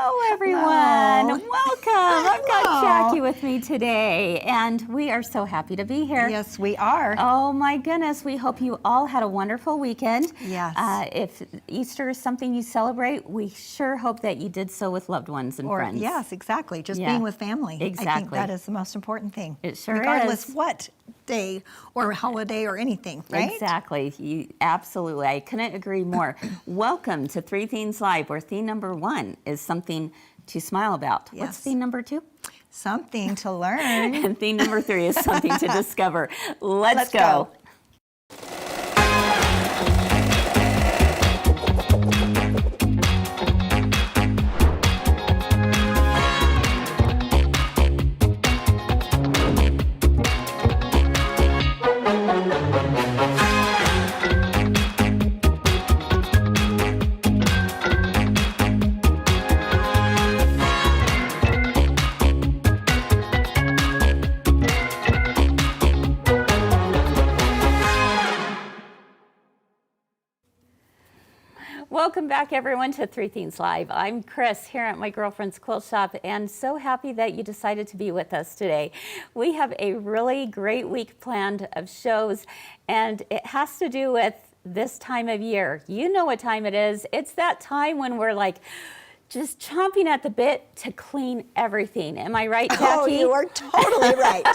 Hello, everyone. Hello. Welcome. I've got Jackie with me today, and we are so happy to be here. Yes, we are. Oh, my goodness. We hope you all had a wonderful weekend. Yes. If Easter is something you celebrate, we sure hope that you did so with loved ones and friends. Yes, exactly. Just Yeah. being with family. Exactly. I think that is the most important thing. It sure Regardless is. what day or holiday or anything, right? Exactly. Absolutely. I couldn't agree more. Welcome to Three Themes Live, where theme number 1 is something to smile about. Yes. What's theme number 2? Something to learn. And theme number 3 is something to discover. Let's go. Welcome back, everyone, to Three Themes Live. I'm Kris here at my girlfriend's quilt shop, and so happy that you decided to be with us today. We have a really great week planned of shows, and it has to do with this time of year. You know what time it is. It's that time when we're like just chomping at the bit to clean everything. Am I right, Jackie? Oh, you are totally right.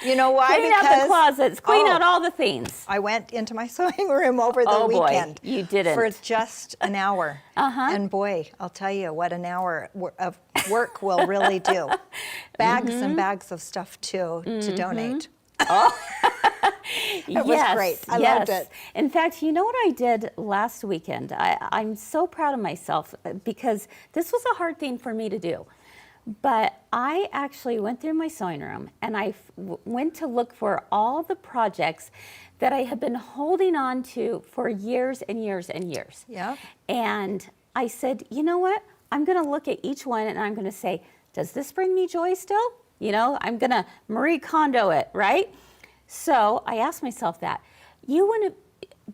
You know why? Clean out the closets, clean out all the things. I went into my sewing room over the weekend. Boy, you didn't. For just an hour. And boy, I'll tell you what an hour of work will really do. Bags and bags of stuff too to donate. Oh. It was great. I loved it. In fact, you know what I did last weekend? I'm so proud of myself because this was a hard thing for me to do. But I actually went through my sewing room and I went to look for all the projects that I had been holding on to for years and years and years. Yeah. And I said, you know what? I'm going to look at each one and I'm going to say, does this bring me joy still? You know, I'm going to Marie Kondo it, right? So I asked myself that. You wouldn't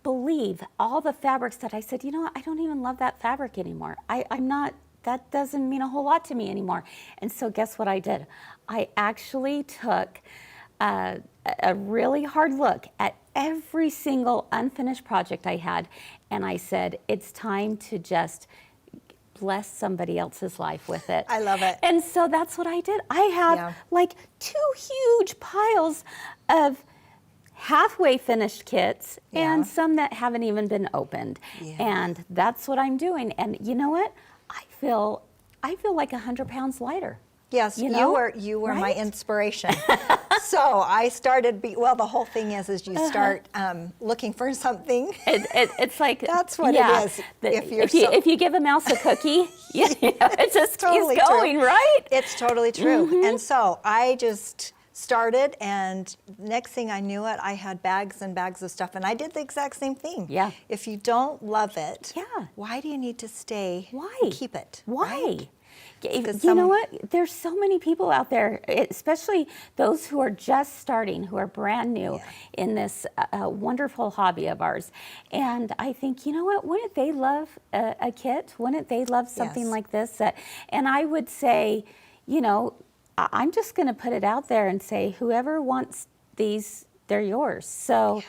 believe all the fabrics that I said, you know what? I don't even love that fabric anymore. I'm not. That doesn't mean a whole lot to me anymore. And so guess what I did? I actually took a really hard look at every single unfinished project I had, and I said, it's time to just bless somebody else's life with it. I love it. And so that's what I did. I have like 2 huge piles of halfway finished kits and some that haven't even been opened. And that's what I'm doing. And you know what? I feel like 100 pounds lighter. Yes, you know? you were right? my inspiration. So I started, well, the whole thing is you start looking for something. It's like, that's what it is. If you give a mouse a cookie, it just totally keeps going, true. right? It's totally true. And so I just started, and next thing I knew it, I had bags and bags of stuff, and I did the exact same thing. Yeah. If you don't love it, yeah, why do you need to stay? Why? Keep it. Why? Right? You know what? There's so many people out there, especially those who are just starting, who are brand new in this wonderful hobby of ours. And I think, you know what? Wouldn't they love a kit? Wouldn't they love something like this? And I would say, you know, I'm just going to put it out there and say, whoever wants these, they're yours. So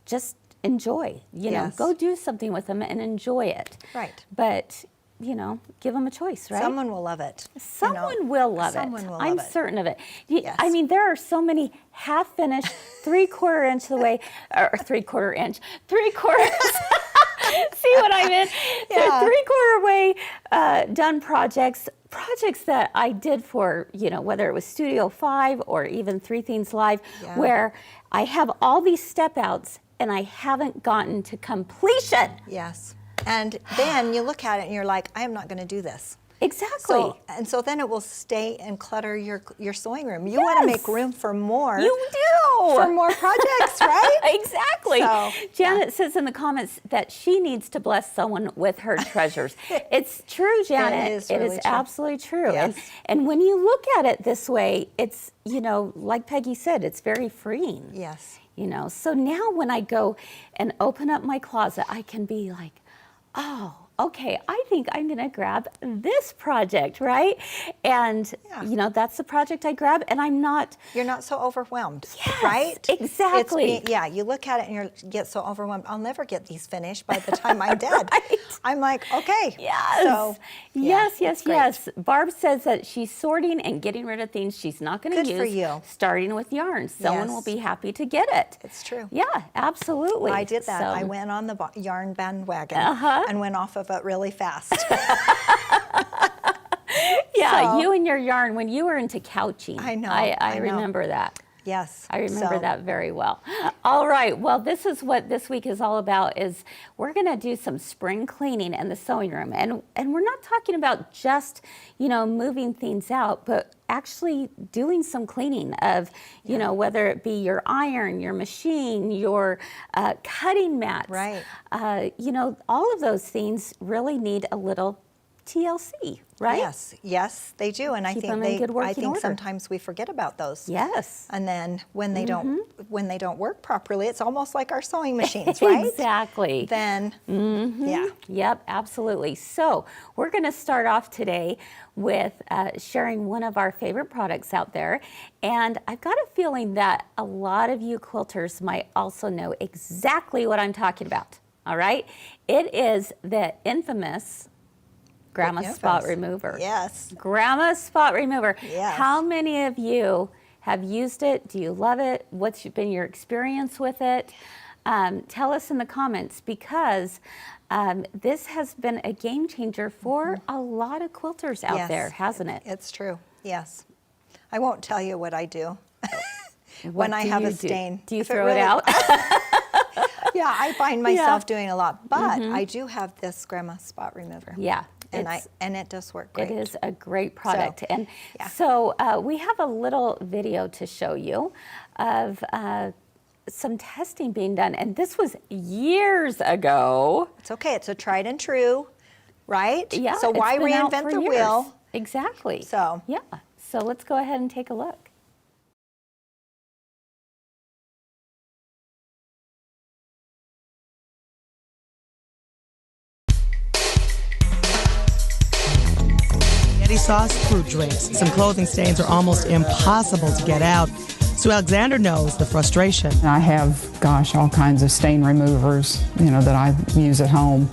just enjoy, you know, go do something with them and enjoy it. Right. But, you know, give them a choice, right? Someone will love it. Someone will love it. Someone will love I'm it. certain of it. Yes. I mean, there are so many half-finished, 3/4 inch away, or 3/4 inch, 3/4. See what I meant? Yeah. 3/4 way done projects that I did for, you know, whether it was Studio 5 or even Three Themes Live, where I have all these step outs and I haven't gotten to completion. Yes. And then you look at it and you're like, I am not going to do this. Exactly. So then it will stay and clutter your sewing room. You want to make room for more. You do. For more projects, right? Exactly. So, Janet says in the comments that she needs to bless someone with her treasures. It's true, Janet. It is absolutely true. Yes. And when you look at it this way, it's, you know, like Peggy said, it's very freeing. Yes. You know, so now when I go and open up my closet, I can be like, oh, okay, I think I'm going to grab this project, right? And, you know, that's the project I grab, and I'm not. You're not so overwhelmed, Yes, right? exactly. Yeah, you look at it and you get so overwhelmed. I'll never get these finished by the time I'm dead. Right. I'm like, okay. Yes. So, yeah, yes. it's great. Yes. Barb says that she's sorting and getting rid of things she's not going to use. Good for you. Starting with yarn. Someone Yes. will be happy to get it. It's true. Yeah, absolutely. I did that. So, I went on the yarn bandwagon and went off of it really fast. yeah, So- you and your yarn when you were into couching. I know, I I know. remember that. Yes. I remember So- that very well. All right. Well, this is what this week is all about. Is we're going to do some spring cleaning in the sewing room, and we're not talking about just, you know, moving things out, but actually doing some cleaning of, you know, whether it be your iron, your machine, your cutting mats. Right. You know, all of those things really need a little TLC, right? Yes, they do, and Keep them in good I working think order. sometimes we forget about those. Yes. And then when they don't work properly, it's almost like our sewing machines, right? Exactly. Then yeah. Yep, absolutely. So we're going to start off today with sharing one of our favorite products out there. And I've got a feeling that a lot of you quilters might also know exactly what I'm talking about. All right? It is the infamous Grandma Spot Remover. Yes. Grandma Spot Remover. Yes. How many of you have used it? Do you love it? What's been your experience with it? Tell us in the comments, because this has been a game changer for a lot of quilters out there, hasn't it? It's true. Yes. I won't tell you what I do What when I do have you a do? stain. Do you If throw it out? Yeah, I find myself doing a lot, but I do have this Grandma Spot Remover. Yeah. And it does work great. It is a great product. And yeah. so we have a little video to show you of some testing being done. And this was years ago. It's okay. It's a tried and true, right? Yeah. So it's why been out reinvent for the years. wheel? Exactly. So yeah. So let's go ahead and take a look. Spaghetti sauce, fruit drinks. Some clothing stains are almost impossible to get out. Sue Alexander knows the frustration. I have, gosh, all kinds of stain removers, you know, that I use at home.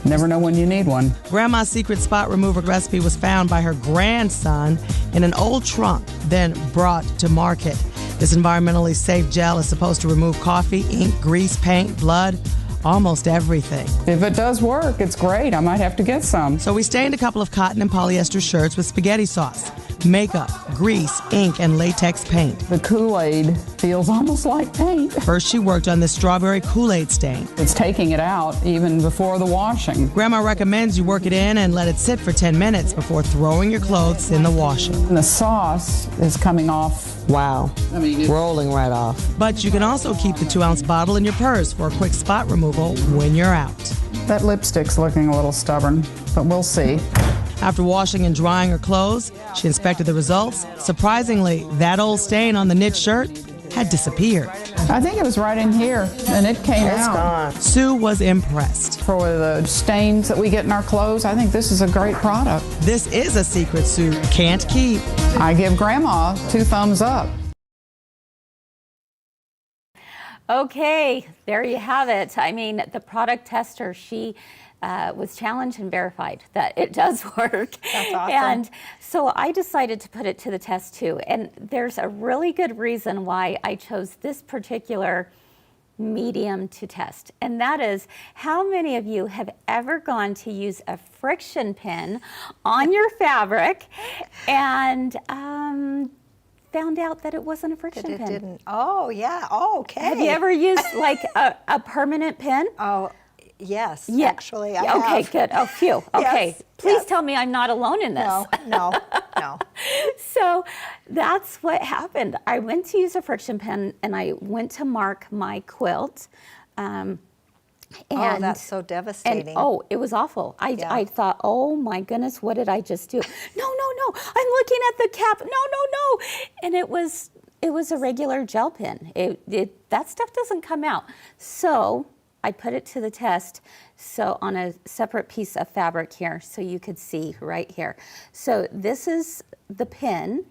Never know when you need one. Grandma's secret spot remover recipe was found by her grandson in an old trunk, then brought to market. This environmentally safe gel is supposed to remove coffee, ink, grease, paint, blood, almost everything. If it does work, it's great. I might have to get some. So we stained a couple of cotton and polyester shirts with spaghetti sauce, makeup, grease, ink, and latex paint. The Kool-Aid feels almost like paint. First, she worked on this strawberry Kool-Aid stain. It's taking it out even before the washing. Grandma recommends you work it in and let it sit for 10 minutes before throwing your clothes in the washer. And the sauce is coming off. Wow. I mean, Rolling right off. But you can also keep the 2-ounce bottle in your purse for a quick spot removal when you're out. that lipstick's looking a little stubborn, but we'll see. After washing and drying her clothes, she inspected the results. Surprisingly, that old stain on the knit shirt had disappeared. I think it was right in here, and it came out. Sue was impressed. For the stains that we get in our clothes, I think this is a great product. This is a secret Sue can't keep. I give Grandma 2 thumbs up. Okay, there you have it. I mean, the product tester, she was challenged and verified that it does work. That's awesome. And so I decided to put it to the test too. And there's a really good reason why I chose this particular medium to test. And that is, how many of you have ever gone to use a friction pin on your fabric and found out that it wasn't a friction It pin? didn't. Oh, yeah. Oh, okay. Have you ever used like a permanent pin? Oh, yes. Yeah. Actually, I Okay, have. good. Oh, phew. Okay. Yes, Please yes. tell me I'm not alone in this. No. So that's what happened. I went to use a friction pen and I went to mark my quilt. Oh, that's so devastating. And it was awful. I thought, oh my goodness, what did I just do? No, I'm looking at the cap. No. And it was a regular gel pen. That stuff doesn't come out. So I put it to the test, so on a separate piece of fabric here, so you could see right here. So this is the pin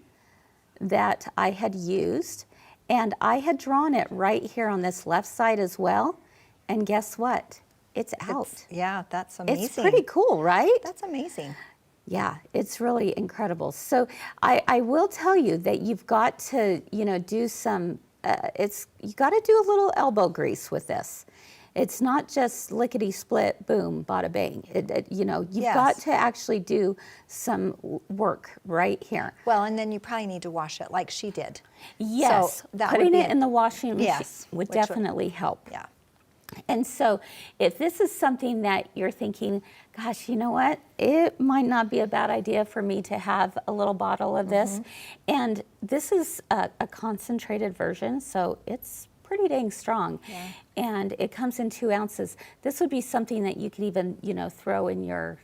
that I had used, and I had drawn it right here on this left side as well, and guess what? It's out. Yeah, that's amazing. It's pretty cool, right? That's amazing. Yeah, it's really incredible. So I will tell you that you've got to, do some, you got to do a little elbow grease with this. It's not just lickety split, boom, bada bang. You've got to actually do some work right here. Well, and then you probably need to wash it like she did. Yes, so that putting would be it in the washing machine would which definitely help. Yeah. And so if this is something that you're thinking, gosh, you know what? It might not be a bad idea for me to have a little bottle of this. And this is a concentrated version, so it's pretty dang strong. Yeah. And it comes in 2 ounces. This would be something that you could even, throw in your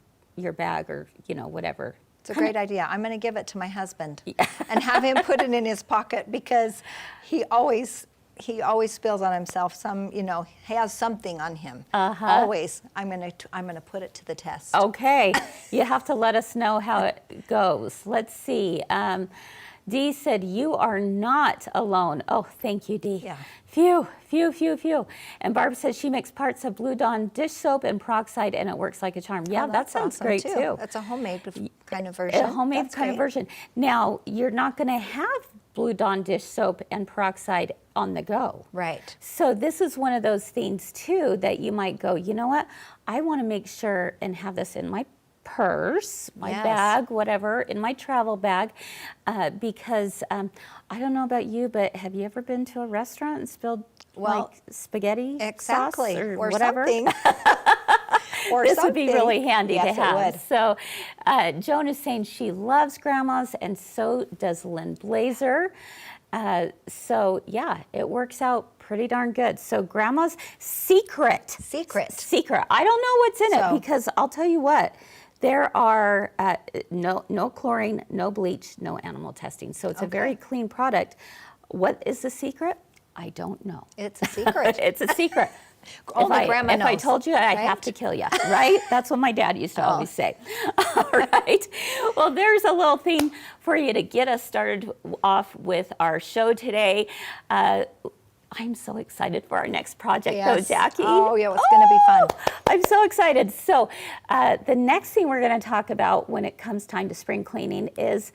bag or, whatever. It's a great idea. I'm going to give it to my husband and have him put it in his pocket, because he always spills on himself. He has something on him. Always. I'm gonna put it to the test. Okay, you have to let us know how it goes. Let's see. Dee said, you are not alone. Oh, thank you, Dee. Yeah. Phew, phew, phew, phew. And Barb says she makes parts of Blue Dawn dish soap and peroxide, and it works like a charm. Yeah, that sounds awesome, great too. That's a homemade kind of version. A homemade That's kind of great. version. Now, you're not going to have Blue Dawn dish soap and peroxide on the go. Right. So this is one of those things too that you might go, you know what? I want to make sure and have this in my purse, my bag, whatever, in my travel bag, because I don't know about you, but have you ever been to a restaurant and spilled like spaghetti sauce or whatever? Something. Or this something. would be really handy to Yes, have. it would. So Joan is saying she loves grandma's, and so does Lynn Blazer. So yeah, it works out pretty darn good. So grandma's secret. I don't know what's in it, because I'll tell you what, there are no chlorine, no bleach, no animal testing. So it's a very clean product. What is the secret? I don't know. It's a secret. It's a secret. Only grandma knows. If I told you, I'd have to kill you, right? That's what my dad used to always say. All right. Well, there's a little thing for you to get us started off with our show today. I'm so excited for our next project, though, Jackie. Oh, yeah, it's going to be fun. I'm so excited. So the next thing we're going to talk about when it comes time to spring cleaning is,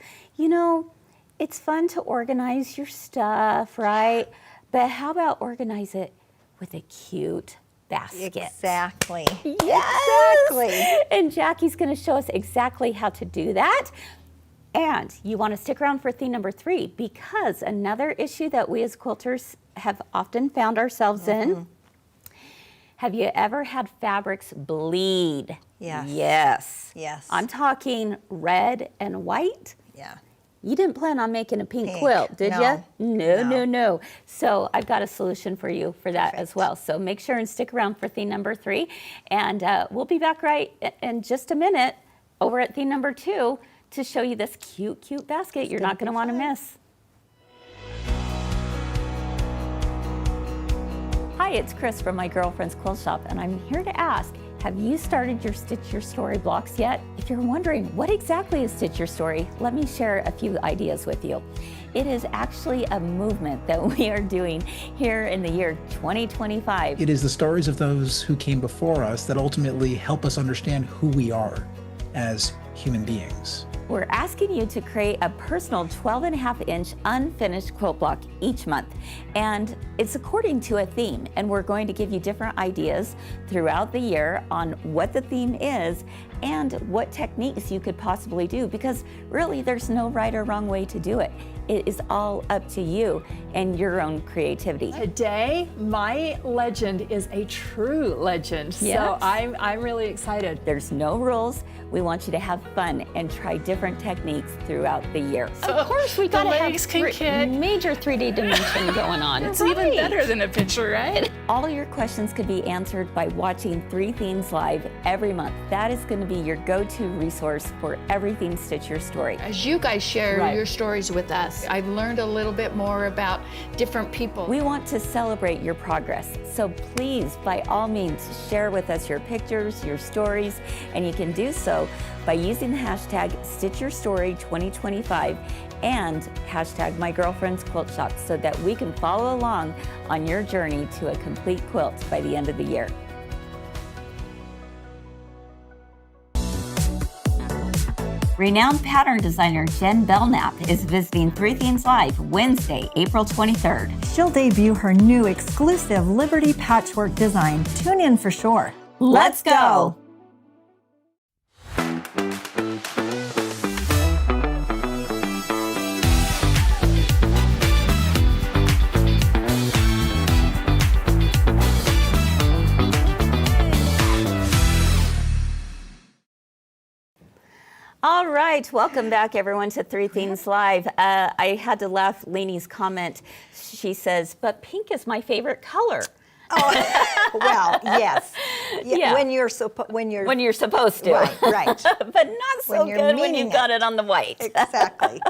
it's fun to organize your stuff, right? But how about organize it with a cute basket? Exactly. Yes. Exactly. And Jackie's going to show us exactly how to do that. And you want to stick around for theme number 3, because another issue that we as quilters have often found ourselves in. Have you ever had fabrics bleed? Yes. Yes. I'm talking red and white. Yeah. You didn't plan on making a pink quilt, did No. you? No. So I've got a solution for you for that as well. So make sure and stick around for theme number 3. And we'll be back right in just a minute over at theme number 2 to show you this cute basket you're not going to want to miss. Hi, it's Kris from My Girlfriend's Quilt Shop, and I'm here to ask, have you started your Stitch Your Story blocks yet? If you're wondering what exactly is Stitch Your Story, let me share a few ideas with you. It is actually a movement that we are doing here in the year 2025. It is the stories of those who came before us that ultimately help us understand who we are as human beings. We're asking you to create a personal 12.5-inch unfinished quilt block each month. And it's according to a theme. And we're going to give you different ideas throughout the year on what the theme is and what techniques you could possibly do, because really there's no right or wrong way to do it. It is all up to you and your own creativity. Today, my legend is a true legend. Yes. So I'm really excited. There's no rules. We want you to have fun and try different techniques throughout the year. Of course, we gotta have legs can kick. major 3D dimension going on. It's even better than a picture, right? all your questions could be answered by watching 3 Themes Live every month. That is going to be your go-to resource for everything Stitch Your Story. As you guys share your stories with us, I've learned a little bit more about different people. We want to celebrate your progress, so please, by all means, share with us your pictures, your stories, and you can do so by using the hashtag StitchYourStory2025 and hashtag MyGirlfriend'sQuiltShop so that we can follow along on your journey to a complete quilt by the end of the year. Renowned pattern designer Jen Belknap is visiting 3 Themes Live Wednesday, April 23rd. She'll debut her new exclusive Liberty patchwork design. Tune in for sure. Let's go! All right, welcome back everyone to 3 Themes Live. I had to laugh Lainey's comment. She says, but pink is my favorite color. Oh, well, yes. Yeah. When you're supposed to. Right. But not so you're good when you meaning got it on the white. Exactly.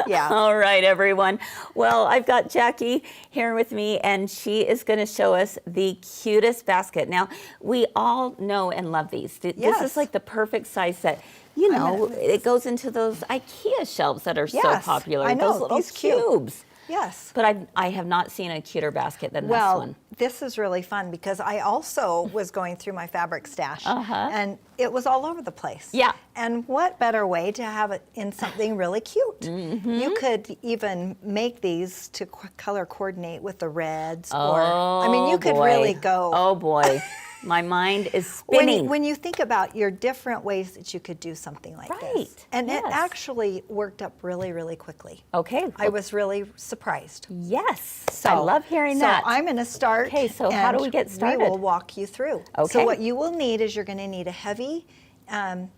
Yeah. All right, everyone. Well, I've got Jackie here with me, and she is going to show us the cutest basket. Now, we all know and love these. This Yes. is like the perfect size set. You know, it goes into those IKEA shelves that are so Yes, popular. I know, Those little these cute. cubes. Yes. But I have not seen a cuter basket than Well, this one. this is really fun because I also was going through my fabric stash and it was all over the place. Yeah. And what better way to have it in something really cute? Mm-hmm. You could even make these to color coordinate with the reds. I mean, you could boy. really go. Oh boy, my mind is spinning. When you think about your different ways that you could do something like this. Right, And it yes. actually worked up really, really quickly. Okay. I was really surprised. Yes. I love hearing that. So I'm going to start. Okay, so how do and we get started? We will walk you through. Okay. So what you will need is you're going to need a heavy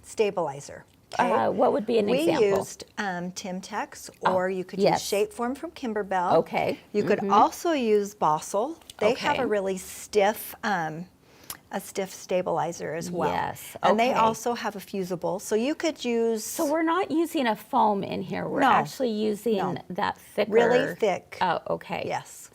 stabilizer. Okay? What would be an example? We used Timtex, or you could yes. use Shapeform from Kimberbell. Okay. You could also use Bossel. They have Okay. a really stiff stabilizer as well. Yes, And they okay. also have a fusible. So you could use So we're not using a foam in here. We're No. actually using No. that thicker. Really thick. Oh, okay. Yes.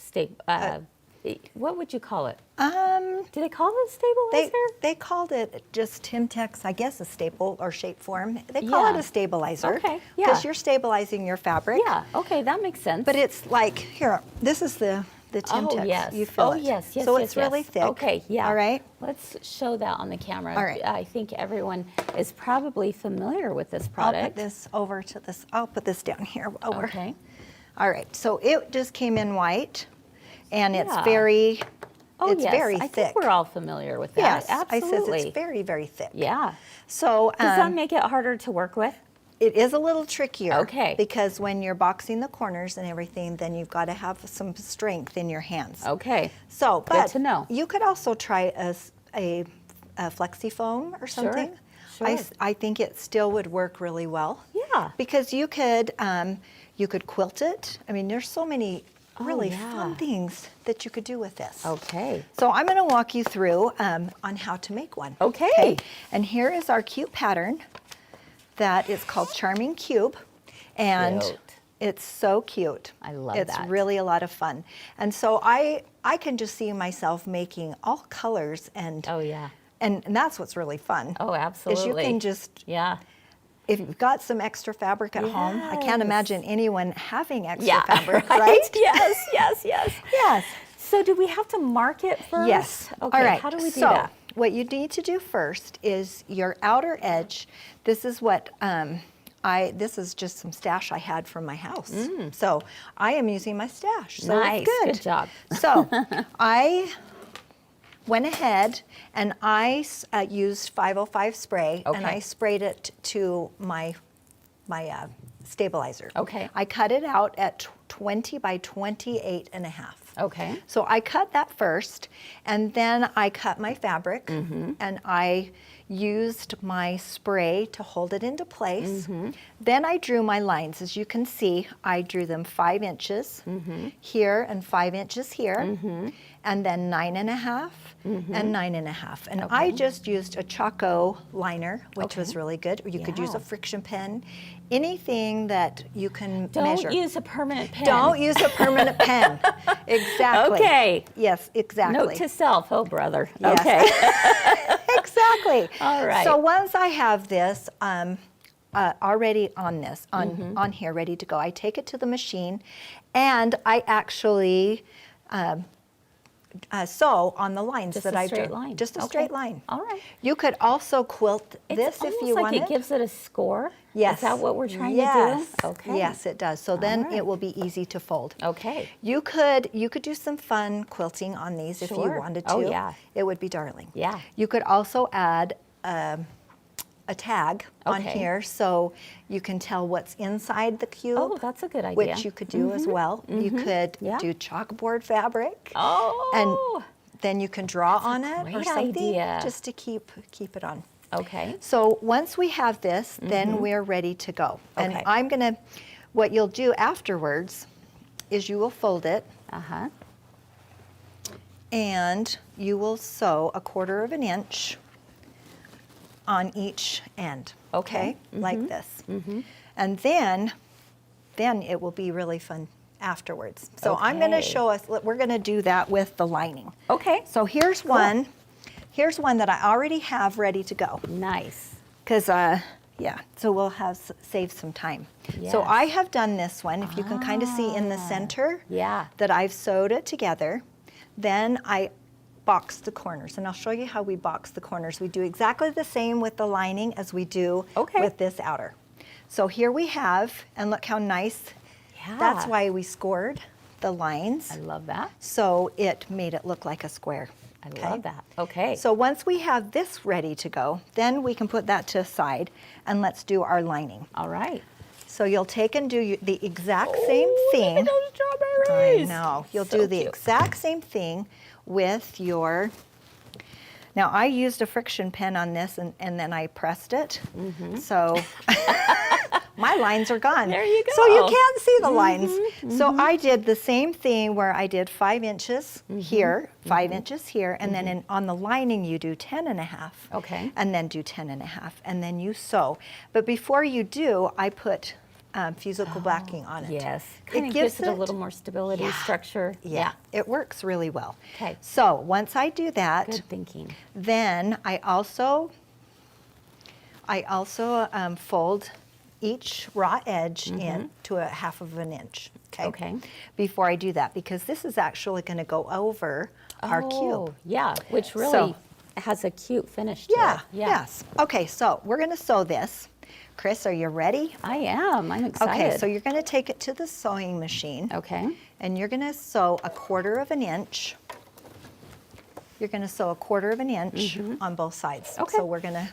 What would you call it? Um, Do they call it a stabilizer? They called it just Timtex, I guess, a staple or shape form. They call it Yeah. a stabilizer. Okay, yeah. Because you're stabilizing your fabric. Yeah. Okay, that makes sense. But it's like, here, this is the Timtex. oh yes. You feel it. yes. Yes. So yes, it's really yes. thick. Okay. Yeah. All right. Let's show that on the camera. All right. I think everyone is probably familiar with this I'll product. put this over to this. I'll put this down here. Over. Okay. All right. So it just came in white, and it's Yeah. very. Oh it's yes. very I thick. think we're all familiar with that. Yes. Absolutely. I says it's very, very thick. Yeah. So Does that make it harder to work with? it is a little trickier. Okay. Because when you're boxing the corners and everything, then you've got to have some strength in your hands. Okay. So, but to know. you could also try a flexi foam or something. Sure. I think it still would work really well. Yeah. Because you could quilt it. I mean, there's so many really fun things that you could do with this. Okay. So I'm going to walk you through on how to make one. Okay. And here is our cute pattern that is called Charming Cube. And Cute. it's so cute. I love it's that. It's really a lot of fun. And so I can just see myself making all colors and Oh yeah. and that's what's really fun. Oh, absolutely. Is you can just, Yeah. if you've got some extra fabric at home, I can't Yes. imagine anyone having extra Yeah. fabric, right? right? Yes. Yes. Yes. Yes. So do we have to mark it first? Yes. Okay. All right. How do we do so that? what you need to do first is your outer edge. This is what this is just some stash I had from my house. So I am using my stash. So Nice. it's good. Good job. So I went ahead and I used 505 spray and Okay. I sprayed it to my stabilizer. Okay. I cut it out at 20 by 28 and a half. Okay. So I cut that first, and then I cut my fabric, and I used my spray to hold it into place. Then I drew my lines. As you can see, I drew them 5 inches here and 5 inches here, and then 9.5 and 9.5. And I just used a Choco liner, which was really good. Or you could use a friction pen, anything that you can measure. Don't use a permanent pen. Don't use a permanent pen. Exactly. Okay. Yes, exactly. Note to self, oh brother. Yes. Okay. Exactly. All right. So once I have this already on here, ready to go, I take it to the machine, and I actually sew on the lines Just that a I straight drew. line. Just a Okay. straight line. All right. You could also quilt this It's if you almost wanted. like it gives it a score. Yes. Is that what we're trying Yes. to do? Okay. Yes, it does. So then right. it will be easy to fold. Okay. You could do some fun quilting on these if you Sure. wanted to. Oh, yeah. It would be darling. Yeah. You could also add a tag on Okay. here so you can tell what's inside the cube. Oh, that's a good idea. Which you could do as well. You could Yeah. do chalkboard fabric. Oh. And then you can draw on it or great something idea. just to keep it on. Okay. So once we have this, then we're ready to go. And Okay. what you'll do afterwards is you will fold it Uh-huh. and you will sew 1/4 inch on each end. Okay. Like this. And then it will be really fun afterwards. So I'm going to Okay. show us, we're going to do that with the lining. Okay. So here's one. Here's one that I already have ready to go. Nice. Because, so we'll have save some time. So Yes. I have done this one. If you can kind of see in the center Yeah. that I've sewed it together. Then I box the corners, and I'll show you how we box the corners. We do exactly the same with the lining as we do with this outer. So here we have, and look how nice. Yeah. That's why we scored the lines. I love that. So it made it look like a square. I love that. Okay. So once we have this ready to go, then we can put that to the side, and let's do our lining. All right. So you'll take and do the exact same thing. Look at those strawberries. I know. You'll So do the cute. exact same thing with your, now I used a friction pen on this and then I pressed it. So my lines are gone. There you So you go. can't see the lines. So I did the same thing where I did 5 inches here, 5 inches here, and then on the lining you do 10.5. Okay. And then do 10.5, and then you sew. But before you do, I put fusible backing on it. Yes. Kind of gives it a little more stability, structure. Yeah, it works really well. Okay. So once I do that, Good thinking. then I also fold each raw edge in to 1/2 inch. Okay. Before I do that, because this is actually going to go over our Oh, cube. yeah, which really So- has a cute finish to Yeah. it. Yeah. Yes. Okay. So we're going to sew this. Chris, are you ready? I am. I'm excited. Okay. So you're going to take it to the sewing machine. Okay. And you're going to sew 1/4 inch. You're going to sew 1/4 inch on both sides. Okay. So we're going to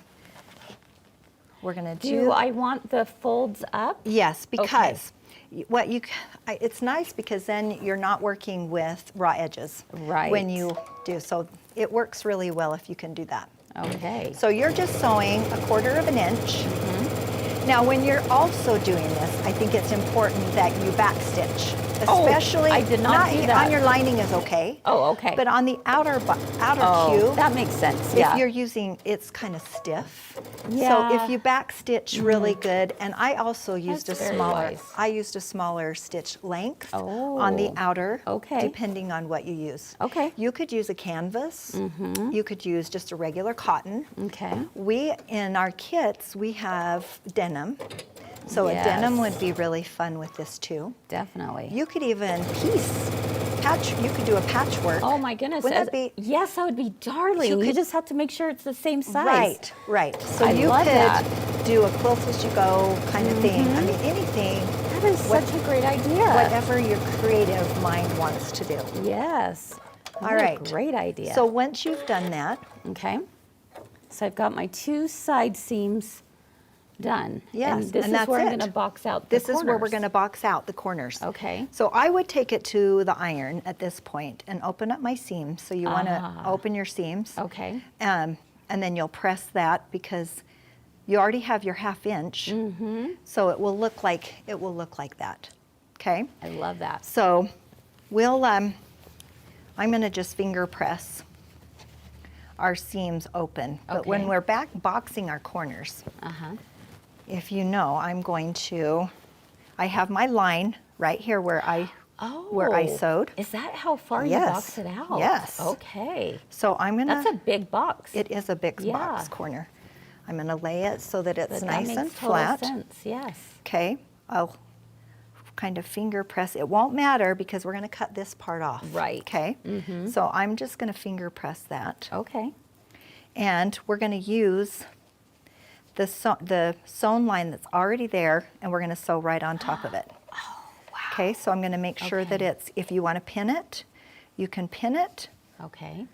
Do I want the folds up? Yes, because it's nice because then you're not working with raw edges. Right. When you do. So it works really well if you can do that. Okay. So you're just sewing 1/4 inch. Now, when you're also doing this, I think it's important that you backstitch, especially. I did not do that. On your lining is okay. Oh, okay. But on the outer Oh, cube, that makes sense. if Yeah. you're using, it's kind of stiff. Yeah. So if you backstitch really good, and I also used That's a very smaller. wise. I used a smaller stitch length on the Oh, outer. okay. Depending on what you use. Okay. You could use a canvas. You could use just a regular cotton. Okay. We, in our kits, we have denim. So a denim Yes. would be really fun with this too. Definitely. You could even you could do a patchwork. Oh my goodness. Wouldn't that be? Yes, that would be darling. You, could- just have to make sure it's the same size. Right, right. So I you love could that. do a quilt as you go kind of thing. I mean, anything, That is such a great idea. whatever your creative mind wants to do. Yes. All What a right. great idea. So once you've done that, okay. So I've got my 2 side seams done. yes, And this is that's where I'm it. going to box out the This is where we're corners. going to box out the corners. Okay. So I would take it to the iron at this point and open up my seams. So you want to open your seams. Okay. And and then you'll press that because you already have your 1/2 inch. So it will look like that. Okay? I love that. So we'll I'm going to just finger press our seams open. But when Okay. we're back boxing our corners, if you know, I have my line right here where I sewed. Is that how far you Yes. box it out? Yes. Okay. So I'm going to... That's a big box. It is a big Yeah. box corner. I'm going to lay it so that it's But nice that makes and total flat. sense. Yes. Okay, I'll kind of finger press. It won't matter because we're going to cut this part off. Right. Okay, so I'm just going to finger press that. Okay. And we're going to use the sewn line that's already there, and we're going to sew right on top of it. Oh, wow. Okay, so I'm going to make sure that Okay. if you want to pin it, you can pin it. Okay.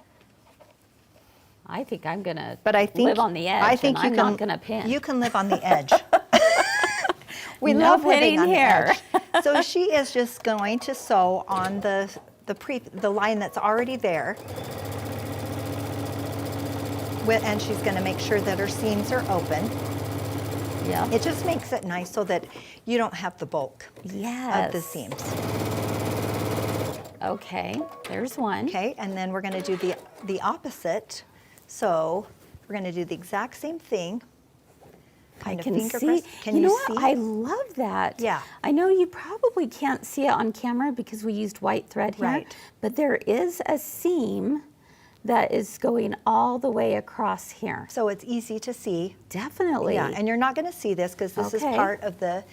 I think I'm gonna But I think live on the edge. and I'm not gonna pin. You can live on the edge. We No love living pinning on here. the edge. So she is just going to sew on the line that's already there, and she's going to make sure that her seams are open. Yeah. It just makes it nice so that you don't have the bulk Yes. of the seams. Okay. There's one. Okay, and then we're going to do the opposite. So we're going to do the exact same thing. I Kind of can finger see. press. Can you you know see? what? I love that. Yeah. I know you probably can't see it on camera because we used white thread here. Right. But there is a seam that is going all the way across here. So it's easy to see. Definitely. Yeah, and you're not going to see this because this is Okay. part of the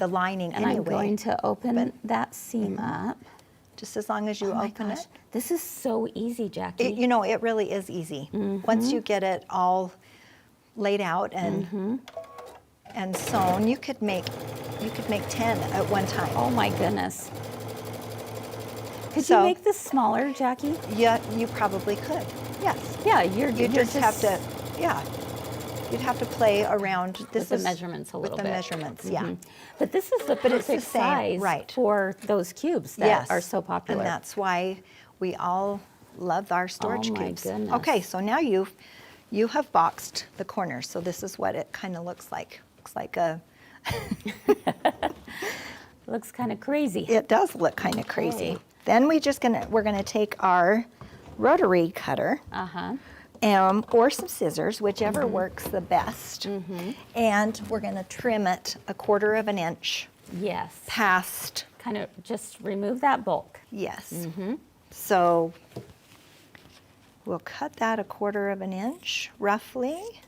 lining And anyway. I'm going to open that seam up. Just as long as you Oh my open gosh. it. This is so easy, Jackie. You know, it really is easy. Once you get it all laid out and sewn, you could make 10 at one time. Oh my goodness. Could So- you make this smaller, Jackie? Yeah, you probably could. Yes. Yeah, You you're just have to, yeah. You'd have to play around with the measurements a little with bit. the measurements, yeah. Mhm. But this is the But it's the perfect same, size right. for those cubes that Yes. are so popular. And that's why we all love our storage Oh my cubes. goodness. Okay, so now you have boxed the corners. So this is what it kind of looks like. Looks like a, Looks kind of crazy. it does look kind of crazy. Okay. Then we're gonna take our rotary cutter Uh-huh. or some scissors, whichever works the best. And we're gonna trim it 1/4 inch Yes. past, Kind of just remove that bulk. yes. So we'll cut that 1/4 inch roughly.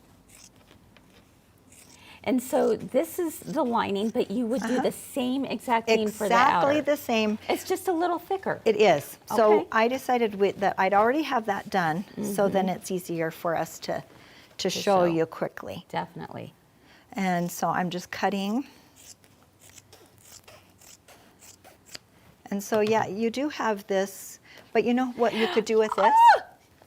And so this is the lining, but you would do the same exact thing for the outer. Exactly the same. It's just a little thicker. It is. So Okay. I decided that I'd already have that done, so then it's easier for us to show show. you quickly. Definitely. And so I'm just cutting. And so yeah, you do have this, but you know what you could do with this?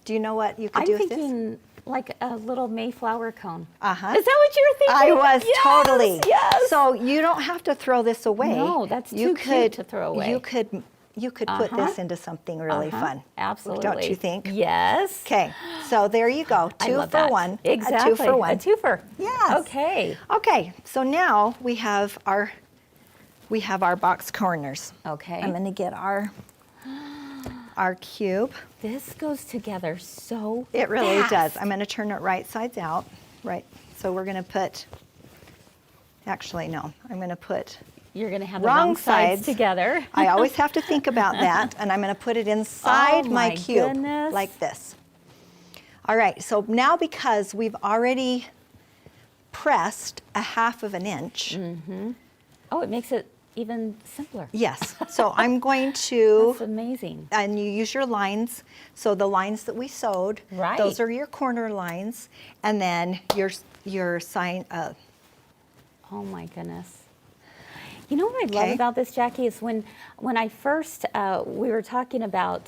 Do you know what you could I'm do with this? thinking like a little Mayflower cone. Uh-huh. Is that what you were thinking? I was Yes, totally. Yes. So you don't have to throw this away. No, that's too cute to throw away. You could put this into something really fun. Absolutely. Don't you think? Yes. Okay, so there you go. I Two love for that. one. Exactly. A 2 for 1. A twofer. Yes. Okay. Okay, so now we have our box corners. Okay. I'm going to get our cube. This goes together so It really fast. does. I'm going to turn it right sides out. Right. So we're going to put. Actually, no. I'm going to put. You're going to have the Wrong wrong sides sides. together. I always have to think about that, and I'm going to put it inside Oh my my cube goodness. like this. All right. So now because we've already pressed 1/2 inch. Oh, it makes it even simpler. Yes. So I'm going to. That's amazing. And you use your lines. So the lines that we sewed, Right. those are your corner lines, and then your sign. Oh my goodness. You know what I love Okay. about this, Jackie, is when I first, we were talking about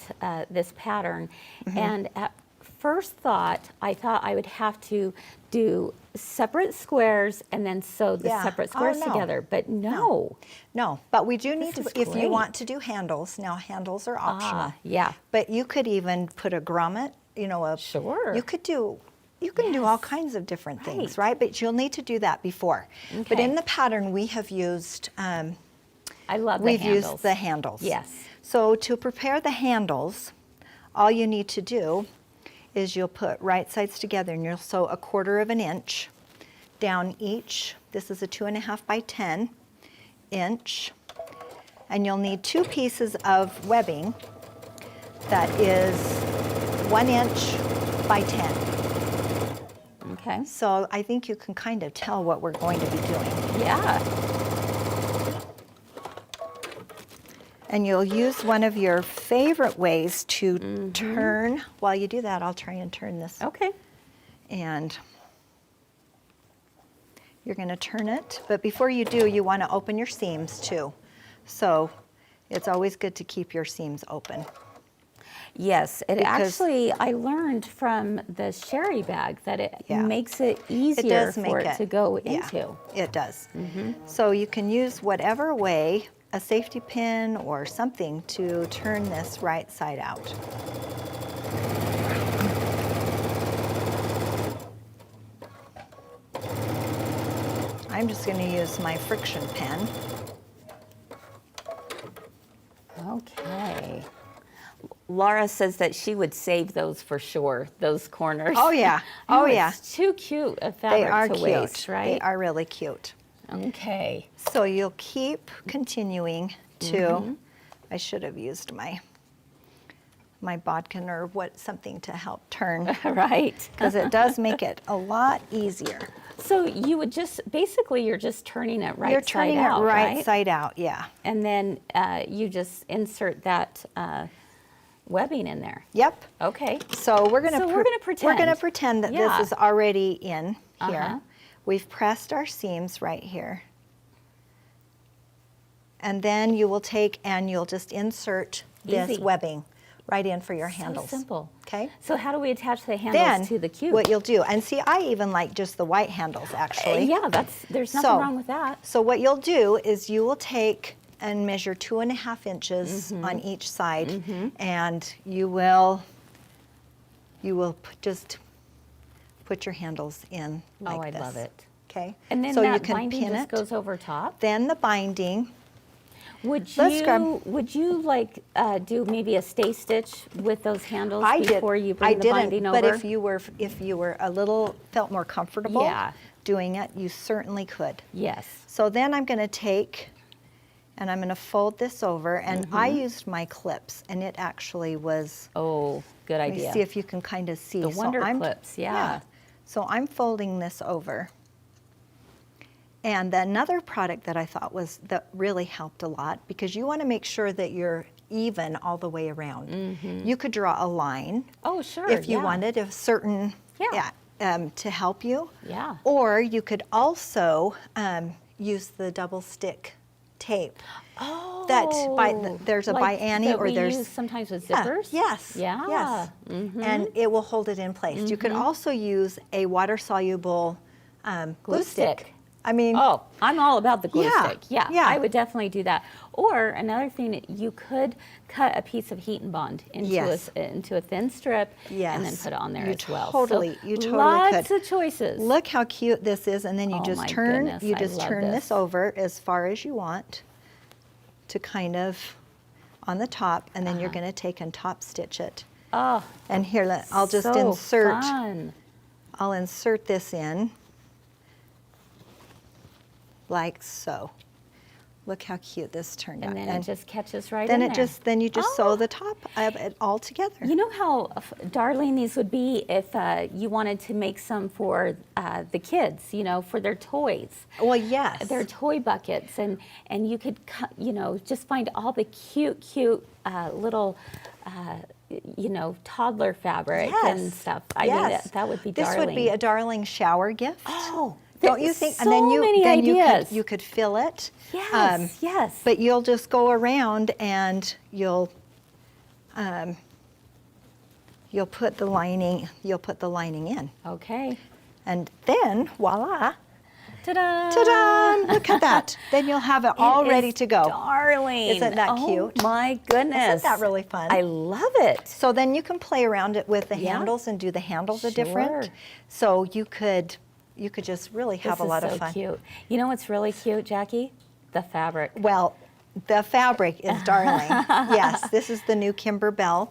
this pattern, and at first thought, I thought I would have to do separate squares and then sew the Yeah. separate Oh, squares no. together, but no. No, but we do need This to. is If you great. want to do handles, now handles are optional. Yeah. But you could even put a grommet. You know, Sure. You could do You can do all kinds of different things, Right. right? But you'll need to do that before. But Okay. in the pattern, we have used, I love the we've handles. used the handles. Yes. So to prepare the handles, all you need to do is you'll put right sides together and you'll sew 1/4 inch down each. This is a 2.5 by 10 inch. And you'll need 2 pieces of webbing that is 1 inch by 10. Okay. So I think you can kind of tell what we're going to be doing. Yeah. And you'll use one of your favorite ways to turn. While you do that, I'll try and turn this. Okay. And you're going to turn it. But before you do, you want to open your seams too. So it's always good to keep your seams open. Yes, it Because- actually, I learned from the sherry bag that it Yeah. makes it It easier does for make it to go yeah, into. It does. So you can use whatever way, a safety pin or something, to turn this right side out. I'm just going to use my friction pen. Okay. Laura says that she would save those for sure, those corners. Oh, yeah. I know, Oh, yeah. It's too cute a They fabric are to cute. waste, right? They are really cute. Okay. So you'll keep continuing to, I should have used my bodkin or something to help turn, Right. because it does make it a lot easier. So you would just, basically you're just turning it right You're side turning out, it right side out, yeah. And then you just insert that webbing in there. Yep. Okay. So we're gonna So we're gonna we're gonna pretend. pretend that Yeah. this is already in here. Uh-huh. We've pressed our seams right here. And then you will take and you'll just insert this Easy. webbing right in for your handles. So simple. Okay. So how do we attach the handles Then to the cube? what you'll do, and see, I even like just the white handles actually. Yeah, there's nothing So- wrong with that. So what you'll do is you will take and measure 2.5 inches Mm-hmm. on each side, and you will just put your handles in like Oh, I this. love it. Okay. And then so that you can binding pin just it. goes over top. Then the binding. Would Let's you grab- would you like do maybe a stay stitch with those handles I did. before you bring I the didn't, binding over? but if you were a little felt more comfortable Yeah. doing it, you certainly could. Yes. So then I'm going to take and I'm going to fold this over, and I used my clips, and it actually was. Oh, good Let me idea. see if you can kind of see. The Wonder I'm- Clips, yeah. So I'm folding this over. And another product that I thought that really helped a lot, because you want to make sure that you're even all the way around. You could draw a line Oh, sure. if you yeah. wanted a certain, Yeah. to help you. Yeah. Or you could also use the double stick tape. Oh, There's a like by Annie, that or we there's use sometimes with Yeah, zippers. Yes. Yeah. Yes. And it will hold it in place. You could also use a water-soluble glue stick. I mean, Oh, I'm all about the glue Yeah, stick. Yeah, yeah. I would definitely do that. Or another thing, you could cut a piece of heat and bond into Yes. into a thin strip, and then Yes. put it on there You as well. totally- so you totally lots could. of choices. look how cute this is, and then you Oh just my turn. goodness, You I just love turn this. this over as far as you want to kind of on the top, and then you're going to take and top stitch it. Oh, And here, I'll just so insert. fun. I'll insert this in like so. Look how cute this turned out. And then it just catches right then in it there. just then you just sew the top of it all together. You know how darling these would be if you wanted to make some for the kids, for their toys. Well, yes. Their toy buckets, and you could, just find all the cute little, toddler fabric and stuff. I mean, that would be darling. This would be a darling shower gift. Oh, don't you think? So many ideas. You could fill it. Yes, yes. But you'll just go around and you'll put the lining. You'll put the lining in, Okay. and then voila, Ta-da! Ta-da! Look at that. Then you'll have it all It ready is to go. Darling. Isn't that cute? Oh my goodness. Isn't that really fun? I love it. So then you can play around it with the Yeah. handles and do the handles are Sure. different. So you could just really have a lot This of is fun. so cute. You know what's really cute, Jackie? The fabric. Well, the fabric is darling. Yes, this is the new Kimberbell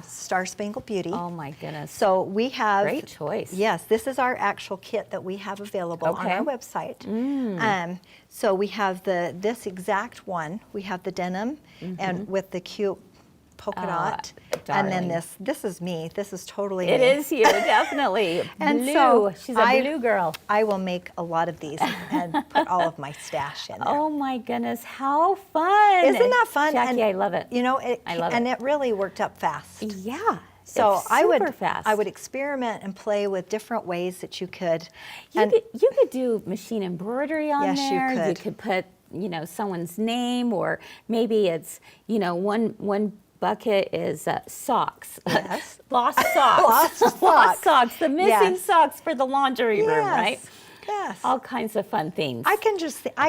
Star Spangled Beauty. Oh my goodness. So we have Great choice. Yes, this is our actual kit that we have available on Okay. our website. So we have this exact one. We have the denim and with the cute polka dot, and then darling. this is me. This is totally It me. is you, definitely. And Blue. so She's a blue girl. I will make a lot of these and put all of my stash in there. Oh my goodness, how fun. Isn't that fun? Jackie, And, I love it. You know, I love and it. it really worked up fast. Yeah. So it's I super fast. would experiment and play with different ways that you could. You could do machine embroidery on Yes, you there. could. could put, someone's name, or maybe it's, one bucket is socks. Yes. Lost socks. Lost Lost socks. socks. The missing Yes. socks for the laundry room, Yes. right? Yes. All kinds of fun things. I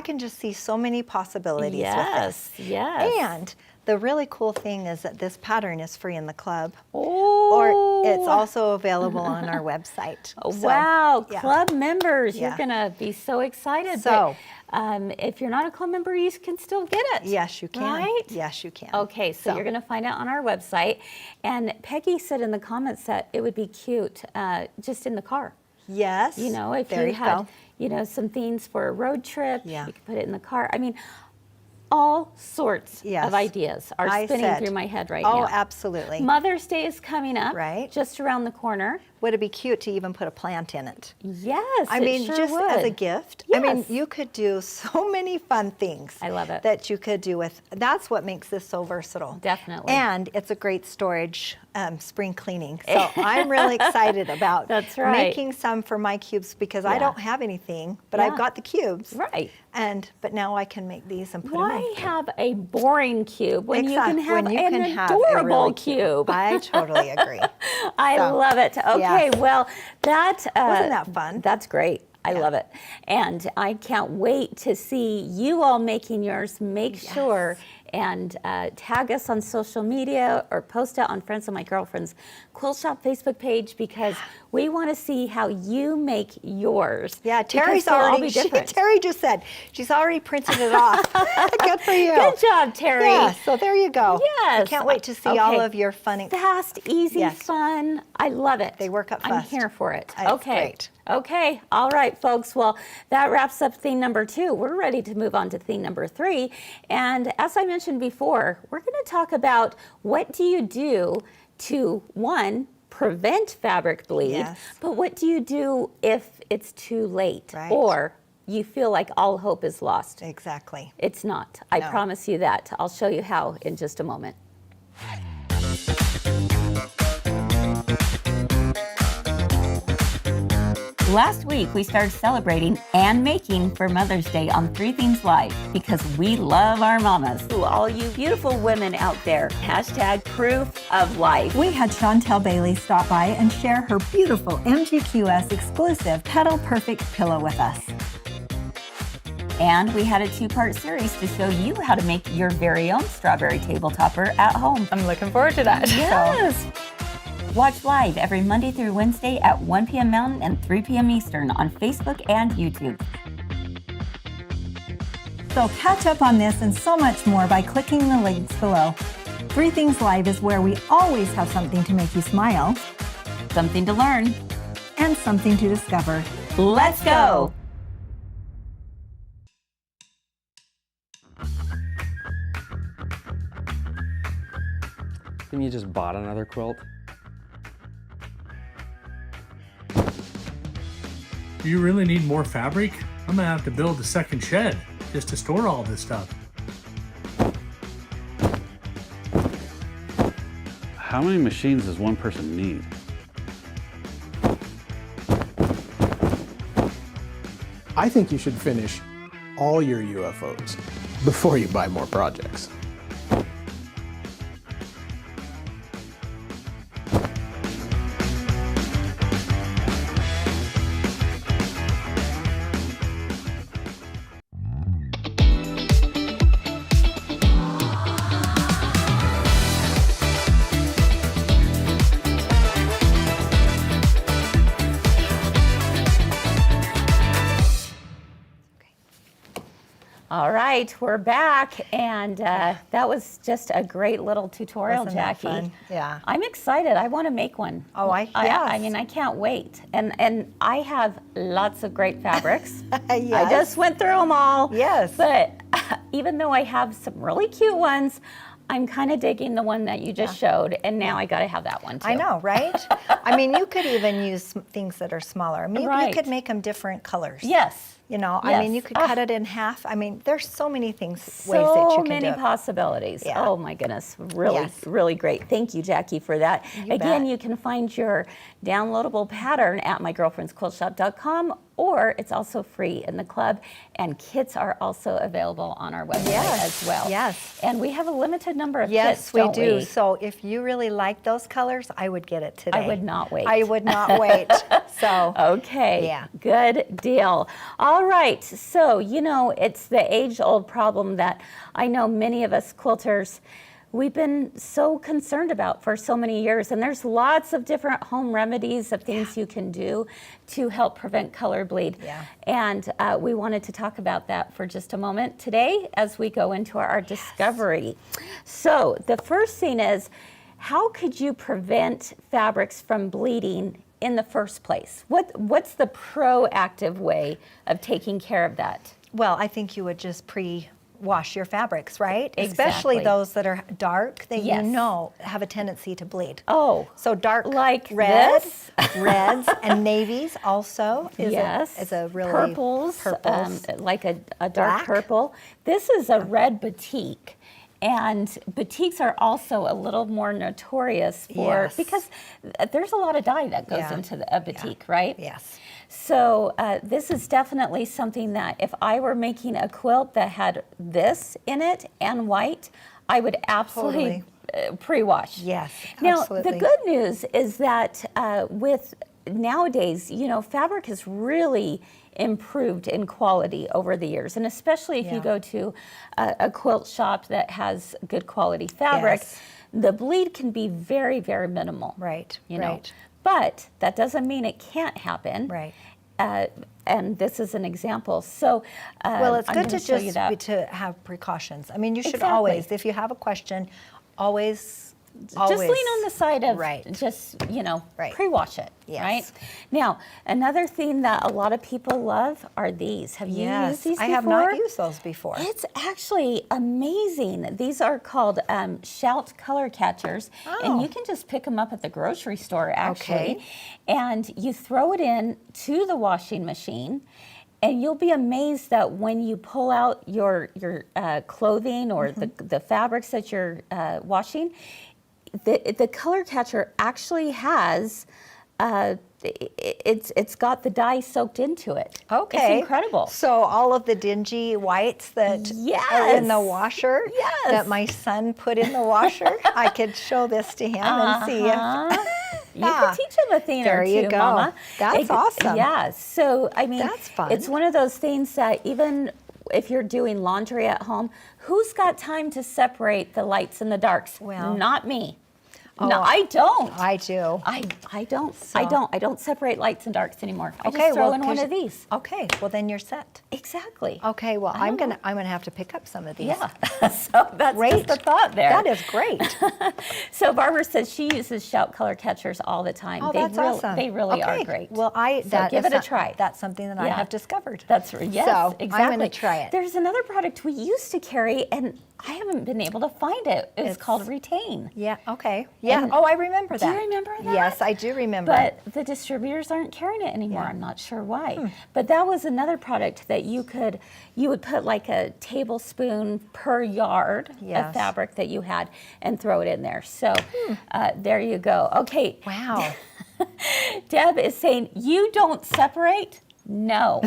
can just see so many possibilities with Yes, this. yes. And the really cool thing is that this pattern is free in the club. Oh. Or it's also available on our website. So, Wow, yeah. club members, Yeah. you're gonna be so excited. So- but, if you're not a club member, you can still get it. Yes, you can. Right? Yes, you can. Okay, so you're gonna find out on our website. And Peggy said in the comments that it would be cute just in the car. Yes. If there you had, go. some things for a road trip, Yeah. you could put it in the car. I mean, all sorts Yes. of ideas are I spinning said- through my head right Oh, now. absolutely. Mother's Day is coming up, Right. just around the corner. Would it be cute to even put a plant in it? Yes, I it mean, sure just would. as a gift. I mean, Yes. you could do so many fun things. I love it. That you could do with. That's what makes this so versatile. Definitely. And it's a great storage spring cleaning. So I'm really excited about That's right. making some for my cubes because I Yeah. don't have anything, but Yeah. I've got the cubes. Right. But now I can make these and put them Why in. have a boring cube when you can have When you an can have a adorable really cube? I totally agree. I So, love it. Okay, yes. well, that Wasn't that fun? That's great. I love it. And I can't wait to see you all making yours. Make sure and tag us on social media or post it on Friends of My Girlfriend's Quilt Shop Facebook page because we want to see how you make yours. Yeah, Because Terry's they'll all already. be different. Terry just said she's already printed it off. Good for you. Good job, Terry. Yeah, so there you go. Yes. I can't wait to see all Okay. of your funny. Fast, easy, Yes. fun. I love it. They work up I'm fast. here for it. It's Okay. great. Okay. All right, folks. Well, that wraps up theme number 2. We're ready to move on to theme number 3. And as I mentioned before, we're going to talk about what do you do to, one, prevent fabric bleed, Yes. but what do you do if it's too late Right. or you feel like all hope is lost? Exactly. It's not. I No. promise you that. I'll show you how in just a moment. Last week, we started celebrating and making for Mother's Day on 3 Themes Live because we love our mamas. To all you beautiful women out there, hashtag proof of life. We had Chantel Bailey stop by and share her beautiful MGQS exclusive Petal Perfect pillow with us. And we had a 2-part series to show you how to make your very own strawberry table topper at home. I'm looking forward to that. Yes. Watch live every Monday through Wednesday at 1 p.m. Mountain and 3 p.m. Eastern on Facebook and YouTube. So catch up on this and so much more by clicking the links below. 3 Things Live is where we always have something to make you smile Something to learn. and something to discover. Let's go. Then you just bought another quilt? Do you really need more fabric? I'm gonna have to build a second shed just to store all this stuff. How many machines does one person need? I think you should finish all your UFOs before you buy more projects. All right, we're back, and that was just a great little tutorial, Wasn't that Jackie. fun? Yeah. I'm excited. I want to make one. Oh, I yes. mean, I can't wait. And I have lots of great fabrics. Yes. I just went through them all. Yes. But even though I have some really cute ones, I'm kind of digging the one that you just showed, and now I got to have that one too. I know, right? I mean, you could even use things that are smaller. I mean, Right. you could make them different colors. Yes. You know, I mean, Yes. you could cut it in half. I mean, there's so many ways that you So can many do it. possibilities. Yeah. Oh my goodness, really, Yes. really great. Thank you, Jackie, for that. You Again, bet. you can find your downloadable pattern at mygirlfriendsquiltshop.com, or it's also free in the club, and kits are also available on our website Yes. as well. Yes. And we have a limited number of Yes, kits, we don't do. we? So if you really like those colors, I would get it today. I would not wait. I would not wait. So, Okay, Yeah. good deal. All right, so it's the age-old problem that I know many of us quilters, we've been so concerned about for so many years, and there's lots of different home remedies of things you can do to help prevent color bleed. Yeah. And we wanted to talk about that for just a moment today as we go into our discovery. So the first thing is, how could you prevent fabrics from bleeding in the first place? What's the proactive way of taking care of that? well, I think you would just pre-wash your fabrics, right? Exactly. Especially those that are dark that Yes. you know have a tendency to bleed. Oh, So dark like reds, this? reds and navies also yes. is a really purples, like a dark Black. purple. This is a red batik. And batiks are also a little more notorious for, Yes. because there's a lot of dye that goes Yeah. into a batik, right? Yes. So this is definitely something that if I were making a quilt that had this in it and white, I would absolutely pre-wash. Yes, Now, absolutely. the good news is that with nowadays, fabric has really improved in quality over the years, and especially if you Yeah. go to a quilt shop that has good quality fabric, Yes. the bleed can be very, very minimal. Right, You know, right. but that doesn't mean it can't happen. Right. And this is an example. So, Well, it's I'm good gonna to show you that. to have precautions. I mean, you should Exactly. always, if you have a question, always Just lean on the side of Right. just, Right. pre-wash it, Yes. right? Now, another thing that a lot of people love are these. Have you Yes, used these before? I have not used those before. It's actually amazing. These are called Shout color catchers, and you can just pick them up at the grocery store, actually. Okay. And you throw it in to the washing machine, and you'll be amazed that when you pull out your clothing or the fabrics that you're washing, the color catcher actually has it's got the dye soaked into it. Okay. It's incredible. So all of the dingy whites that are in the Yes. washer Yes. that my son put in the washer, I could show this to him and see if You can teach him a thing There or two, you go. Mama. That's awesome. Yeah. So I mean, That's fun. it's one of those things that even if you're doing laundry at home, who's got time to separate the lights and the darks? Well- Not me. Oh, no, I don't. I do. I don't. So- I don't separate lights and darks anymore. I Okay, just throw well, in one 'cause- of these. Okay, well then you're set. Exactly. Okay, well I I'm don't gonna have to pick up some of these. Yeah. So that's Great. just a thought there. That is great. So Barbara says she uses Shout color catchers all the time. Oh, that's awesome. They really are Okay. great. Well, So give it a try. That's something that I Yeah. have discovered. That's yes, So exactly. I'm going to try it. There's another product we used to carry, and I haven't been able to find it. It's called Retain. Yeah. Okay. Yeah. And- Oh, I remember Do that. you remember that? Yes, I do remember. But the distributors aren't carrying it anymore. Yeah. I'm not sure why. But that was another product that you would put like a tablespoon per yard Yes. of fabric that you had and throw it in there. So there you go. Okay. Wow. Deb is saying, you don't separate? No.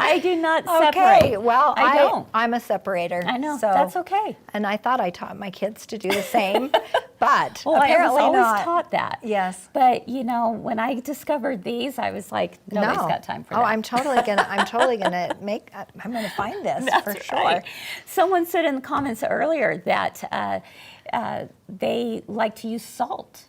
I do not separate. Okay. Well, I don't. I'm a separator. I know. So, That's okay. And I thought I taught my kids to do the same, but Well, I was apparently always not. taught that. Yes. But when I discovered these, I was like, nobody's No. got time for Oh, that. I'm totally gonna make. I'm gonna find this That's for sure. right. Someone said in the comments earlier that they like to use salt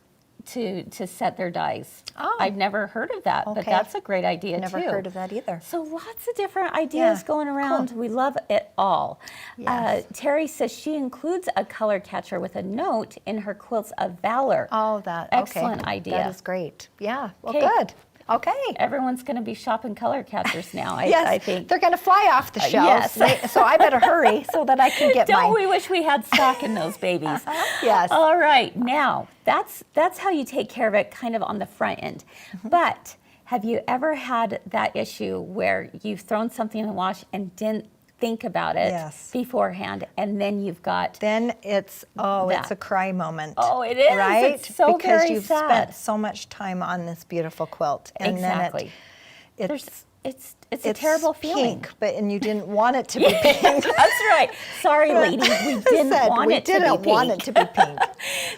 to set their dies. Oh. I've never heard of that, but Okay. that's a great idea Never too. heard of that either. So lots of different ideas Yeah, going around. cool. We love it all. Yes. Terry says she includes a color catcher with a note in her quilts of valor. Oh, that Excellent okay. idea. That is great. Yeah. Well, Okay. good. Okay. Everyone's going to be shopping color catchers now, Yes, I think. they're going to fly off the shelves. yes. So I better hurry so that I can get Don't mine. we wish we had stock in those babies? Yes. All right, now that's how you take care of it kind of on the front end. Mm-hmm. But have you ever had that issue where you've thrown something in the wash and didn't think about it Yes. beforehand, and then you've got Then it's that. a cry moment. Oh, it is. Right? It's so because very you've sad. spent so much time on this beautiful quilt, and exactly. then it's It's a terrible feeling. pink, and you didn't want it to be pink. That's right. Sorry, ladies, we didn't want it to be pink. We didn't want it to be pink.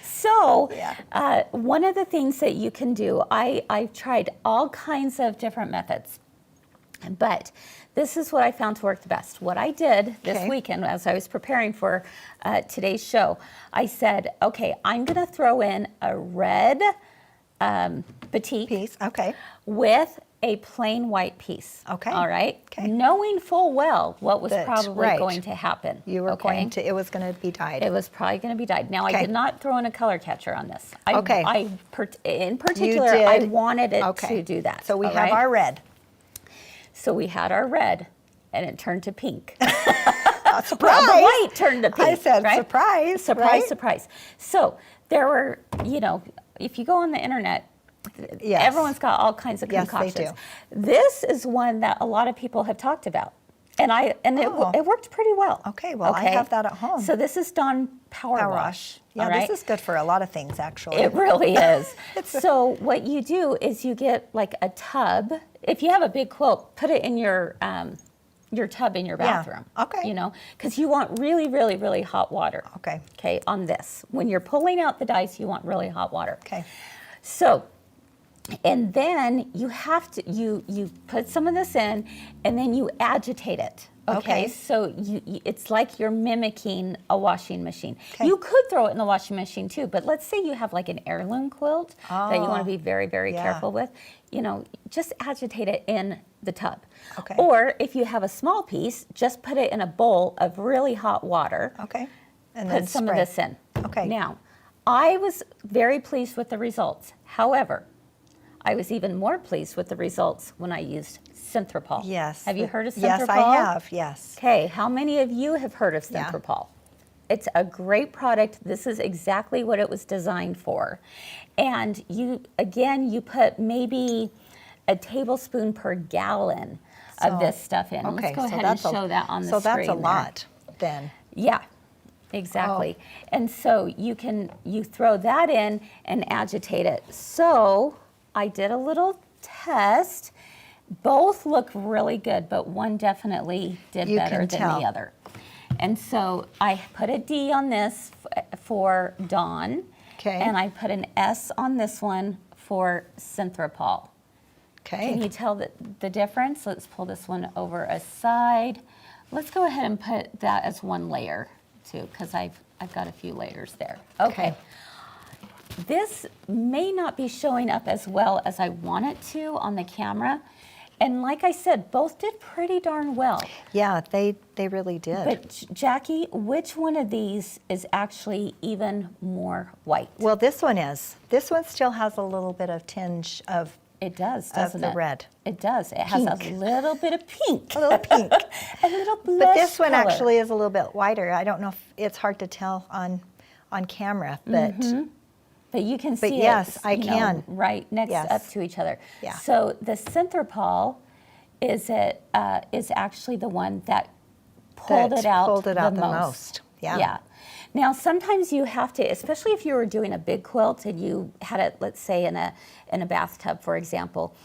So, Yeah. one of the things that you can do, I've tried all kinds of different methods, but this is what I found to work the best. What I did this Okay. weekend as I was preparing for today's show, I said, okay, I'm going to throw in a red batik Piece. Okay. with a plain white piece. Okay. All right. Okay. Knowing full well what was That- probably right. going to happen. You were okay? going to. It was going to be dyed. It was probably going to be dyed. Now, I Okay. did not throw in a color catcher on this. Okay. In particular, did. I wanted it Okay. to do that. So we all have right? our red. So we had our red, and it turned to pink. Surprise! Well, the white turned to pink. I said right? surprise. Surprise, right? surprise. So there were, if you go on the internet, Yes. everyone's got all kinds of Yes, they concoctions. do. This is one that a lot of people have talked about. And Oh. it worked pretty well. Okay, well, I have that at home. So this is Dawn Power Power Wash. wash. Yeah, all right? this is good for a lot of things, actually. It really is. So what you do is you get like a tub. If you have a big quilt, put it in your tub in your bathroom. Okay. Because you want really, really, really hot water. Okay. Okay, on this. When you're pulling out the dice, you want really hot water. Okay. So, and then you have to, you put some of this in, and then you agitate it. Okay. So it's like you're mimicking a washing machine. Okay. You could throw it in the washing machine too, but let's say you have like an heirloom quilt that you want to be very, very yeah. careful with. Just agitate it in the tub. Okay. Or if you have a small piece, just put it in a bowl of really hot water. Okay. And Put then some spray. of this in. Okay. Now, I was very pleased with the results. However, I was even more pleased with the results when I used Synthrapol. Yes. Have you heard of Synthrapol? Yes, I have. Yes. Okay, how many of you have heard of Yeah. Synthrapol? It's a great product. This is exactly what it was designed for. And you put maybe a tablespoon per gallon of this stuff in. Okay. Let's go so ahead and show that on the So screen that's a there. lot then. Yeah, exactly. And so you throw that in and agitate it. So I did a little test. Both look really good, but one definitely did You better can than tell. the other. And so I put a D on this for Dawn. Okay. And I put an S on this one for Synthrapol. Okay. Can you tell the difference? Let's pull this one over aside. Let's go ahead and put that as one layer too, because I've got a few layers there. Okay. This may not be showing up as well as I want it to on the camera. And like I said, both did pretty darn well. Yeah, they really did. But Jackie, which one of these is actually even more white? Well, this one is. This one still has a little bit of tinge of It does, doesn't the it? red. It does. It has a Pink. little bit of pink. A little pink. A little blush But this one color. actually is a little bit whiter. I don't know if it's hard to tell on camera, but But you can see yes, it, I can. right next Yes. up to each other. Yeah. So the Synthrapol is actually the one that pulled it out the most. Yeah. Yeah. Now sometimes you have to, especially if you were doing a big quilt and you had it, let's say in a bathtub, for example,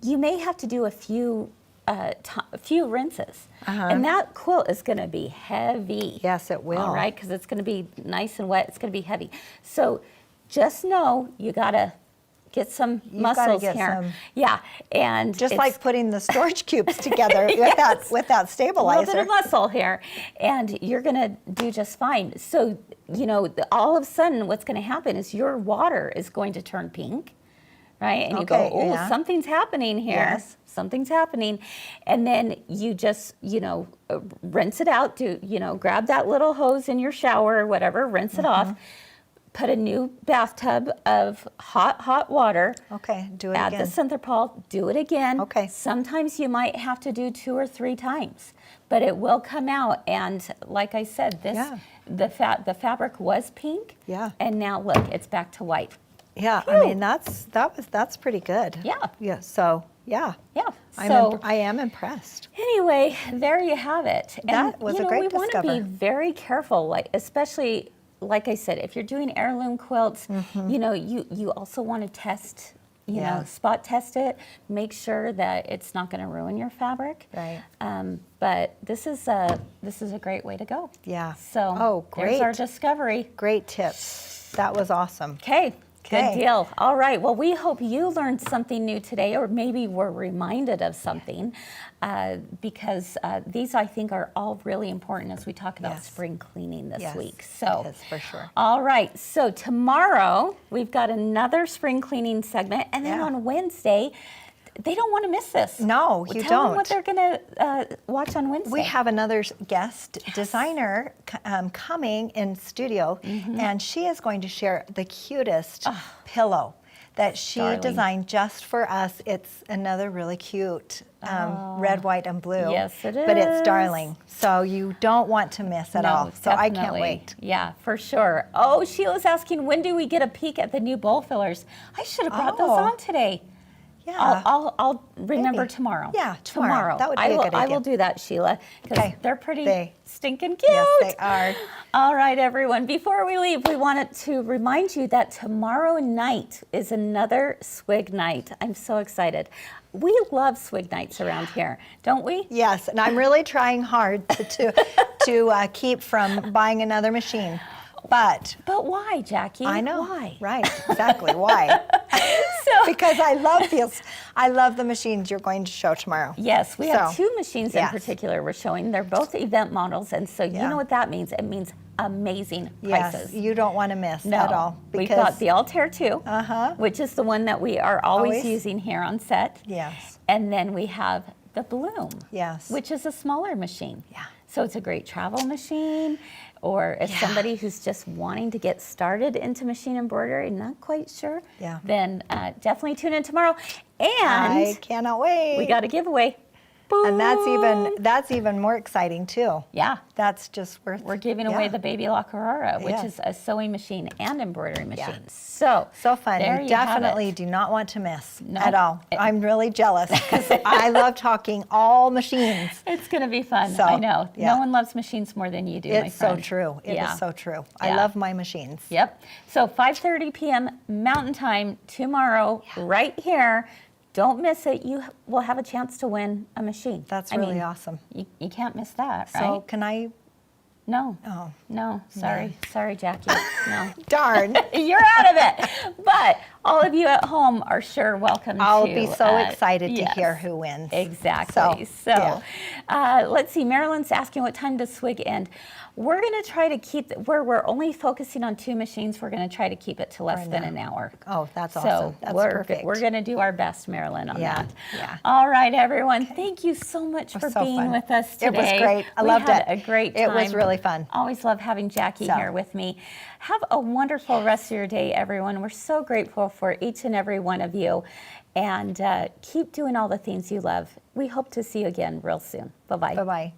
you may have to do a few rinses, and that quilt is going to be heavy. Yes, it will. All right, because it's going to be nice and wet. It's going to be heavy. So just know you got to get some muscles get here. some- Yeah, and Just it's like putting the storage cubes together Yes. with that a stabilizer. little bit of muscle here, and you're going to do just fine. So all of a sudden what's going to happen is your water is going to turn pink, right? And you go, Okay, oh, yeah. something's happening here. Yes. Something's happening. And then you just, rinse it out. Grab that little hose in your shower or whatever, rinse it off. Put a new bathtub of hot water. Okay, do it add again. the Synthrapol, do it again. Okay. Sometimes you might have to do 2 or 3 times, but it will come out. And like I said, the fabric was pink. Yeah. And now look, it's back to white. Yeah, Phew. I mean that's pretty good. Yeah. Yeah. So yeah. Yeah. I am impressed. Anyway, there you have it. That was a great we want to be discover. very careful, especially like I said, if you're doing heirloom quilts, you also want to test, Yes. spot test it, make sure that it's not going to ruin your fabric. Right. But this is a great way to go. Yeah. So there's our great. discovery. Great tips. That was awesome. Okay. Okay. Good deal. All right. Well, we hope you learned something new today, or maybe were reminded of something, because these, I think, are all really important as we talk about Yes. spring cleaning this Yes, week. So, it is, for sure. All right. So tomorrow we've got another spring cleaning segment, and then Yeah. on Wednesday, they don't want to miss this. No, you Tell them what don't. they're going to watch on Wednesday. We have another guest designer coming in studio, and she is going to share the cutest pillow that she Darling. designed just for us. It's another really cute red, white, and blue. Yes, it But it's is. darling. So you don't want to miss at all. So I can't definitely. wait. Yeah, for sure. Oh, Sheila's asking, when do we get a peek at the new bowl fillers? I should have brought those Oh. on today. Yeah. I'll remember Maybe. tomorrow. Yeah, tomorrow. That would be I a will, good I idea. will do that, Sheila, because Okay. they're pretty They- stinking cute. Yes, they are. All right, everyone. Before we leave, we wanted to remind you that tomorrow night is another swig night. I'm so excited. We love swig nights around here, don't we? Yes, and I'm really trying hard to keep from buying another machine. But why, Jackie? I know. Why? Right, exactly. Why? Because I love these. I love the machines you're going to show tomorrow. Yes, we have So, 2 machines in yes. particular we're showing. They're both event models, and so you Yeah. know what that means. It means amazing Yes, prices. you don't want to miss No, at all. we've got the Altair 2, Uh-huh. which is the one that we are always Always. using here on set. Yes. And then we have the Bloom, Yes. which is a smaller machine. Yeah. So it's a great travel machine, or if somebody who's just wanting to get started into machine embroidery, not quite sure, Yeah. then definitely tune in tomorrow. And I cannot wait. we got a giveaway. And Boom. that's even more exciting too. Yeah. That's just worth. We're giving away the Baby La Carrara, which Yeah. is a sewing machine and embroidery machine. Yeah. So fun. There You you have definitely it. do not want to miss No. at all. I'm really jealous because I love talking all machines. It's going to be fun. So, I know. yeah. No one loves machines more than you do, my It's so friend. true. It is Yeah. so true. I Yeah. love my machines. Yep. So 5:30 p.m. Mountain Time tomorrow, right here. Don't miss it. You will have a chance to win a machine. That's I really mean, awesome. You can't miss that, So right? can I? No. Oh. No. Sorry. Sorry, Jackie. No. Darn. You're out of it. But all of you at home are sure welcome I'll to. be so excited yes. to hear who wins. Exactly. So, let's see. Marilyn's asking what time does swig end. We're going to try to keep, where we're only focusing on 2 machines, we're going to try to keep it to less than an hour. Oh, that's So awesome. That's perfect. we're going to do our best, Marilyn, on Yeah, that. yeah. All right, everyone. Thank you so much for so being fun. with us It was today. great. I loved We had it. a great time. It was really fun. Always love having Jackie So. here with me. Have a wonderful rest of your day, everyone. We're so grateful for each and every one of you. And keep doing all the things you love. We hope to see you again real soon. Bye-bye. Bye-bye.